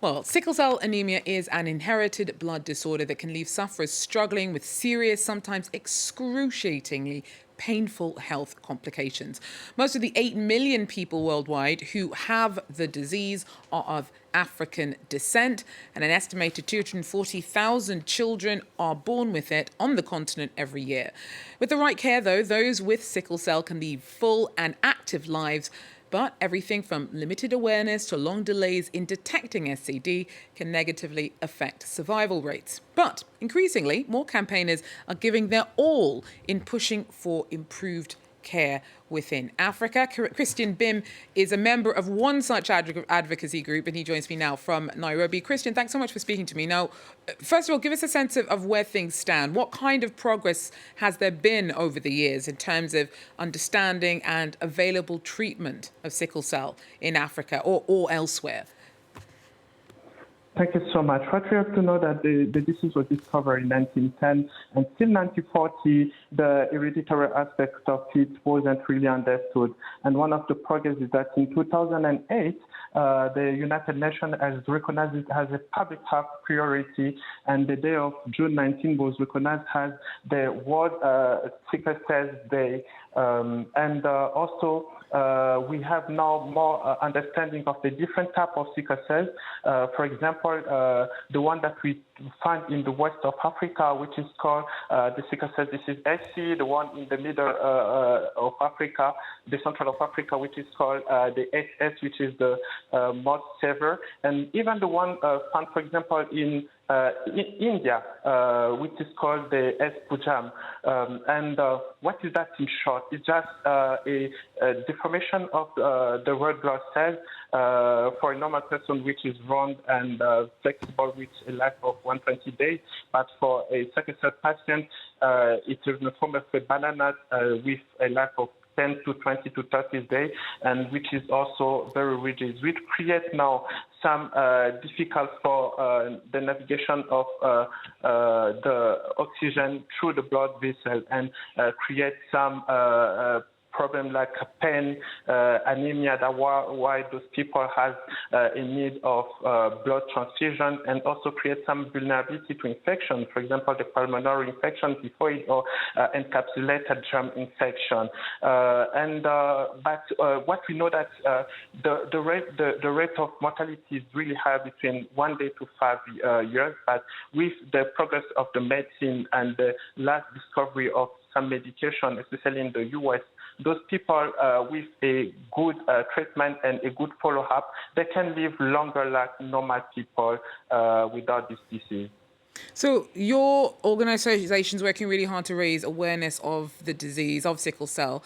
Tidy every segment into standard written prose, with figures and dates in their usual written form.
Well, sickle cell anemia is an inherited blood disorder that can leave sufferers struggling with serious, sometimes excruciatingly painful health complications. Most of the 8 million people worldwide who have the disease are of African descent, and an estimated 240,000 children are born with it on the continent every year. With the right care, though, those with sickle cell can lead full and active lives. But everything from limited awareness to long delays in detecting SCD can negatively affect survival rates. But increasingly, more campaigners are giving their all in pushing for improved care within Africa. Christian Bim is a member of one such advocacy group, and he joins me now from Nairobi. Christian, thanks so much for speaking to me. Now, first of all, give us a sense of where things stand. What kind of progress has there been over the years in terms of understanding and available treatment of sickle cell in Africa or elsewhere? Thank you so much. What we have to know that the disease was discovered in 1910, and till 1940, the hereditary aspect of it wasn't really understood. And one of the progress is that in 2008, the United Nations has recognized it as a public health priority, and the day of June 19 was recognized as the World Sickle Cell Day. We have now more understanding of the different type of sickle cells. For example, the one that we find in the west of Africa, which is called the sickle cell disease SC, the one in the middle of Africa, the central of Africa, which is called the SS, which is the most severe, and even the one found, for example, in India, which is called the S. Pujam. What is that in short? It's just a deformation of the red blood cells for a normal person, which is round and flexible with a life of 120 days. But for a sickle cell patient, it's in the form of a banana with a life of 10 to 20 to 30 days, and which is also very rigid, which creates now some difficult for the navigation of the oxygen through the blood vessel, and create some problem like pain, anemia, that why those people have a need of blood transfusion, and also create some vulnerability to infection, for example, the pulmonary infection, typhoid, or encapsulated germ infection. But what we know that the rate of mortality is really high between 1 day to 5 years, but with the progress of the medicine and the last discovery of some medication, especially in the US, those people with a good treatment and a good follow-up, they can live longer like normal people without this disease. So your organisation is working really hard to raise awareness of the disease of sickle cell.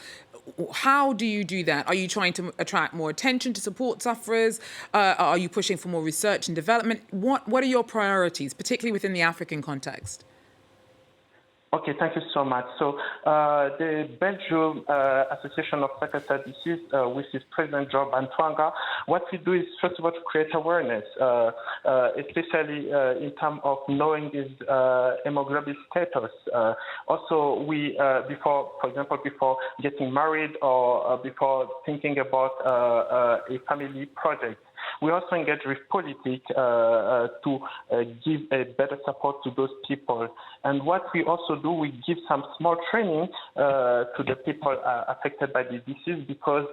How do you do that? Are you trying to attract more attention to support sufferers? Are you pushing for more research and development? What are your priorities, particularly within the African context? Okay, thank you so much. So the Belgium Association of Sickle Cell Disease, which is President Georja Calvin-Smith, what we do is, first of all, to create awareness, especially in terms of knowing this hemoglobin status. Also, we, before getting married or before thinking about a family project, we also engage with politics to give a better support to those people. And what we also do, we give some small training to the people affected by the disease, because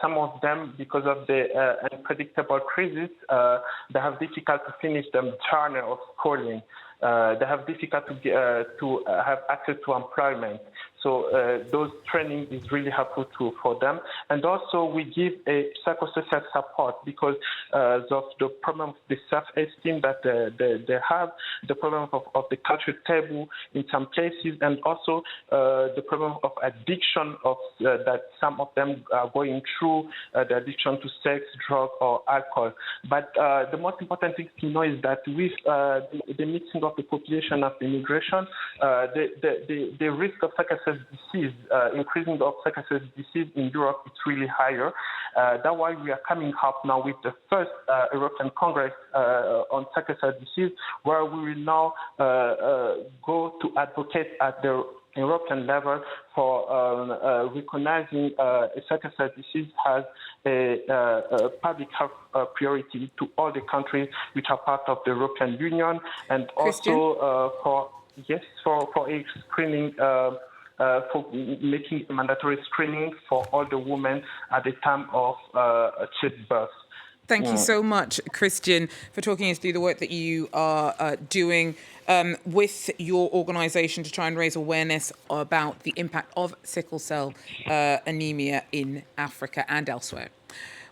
some of them, because of the unpredictable crisis, they have difficult to finish the journey of schooling. They have difficult to have access to employment. So those training is really helpful for them. And also we give a psychosocial support, because of the problem of the self-esteem that they have, the problem of the cultural taboo in some cases, and also the problem of addiction that some of them are going through, the addiction to sex, drug, or alcohol. But the most important thing to know is that with the mixing of the population of immigration, the risk of sickle cell disease, increasing of sickle cell disease in Europe, is really higher. That's why we are coming up now with the first European Congress on sickle cell disease, where we will now go to advocate at the European level for recognizing sickle cell disease as a public health priority to all the countries which are part of the European Union, and Christian? also for a screening. For making mandatory screening for all the women at the time of childbirth. Thank you so much, Christian, for talking us through the work that you are doing with your organisation to try and raise awareness about the impact of sickle cell anemia in Africa and elsewhere.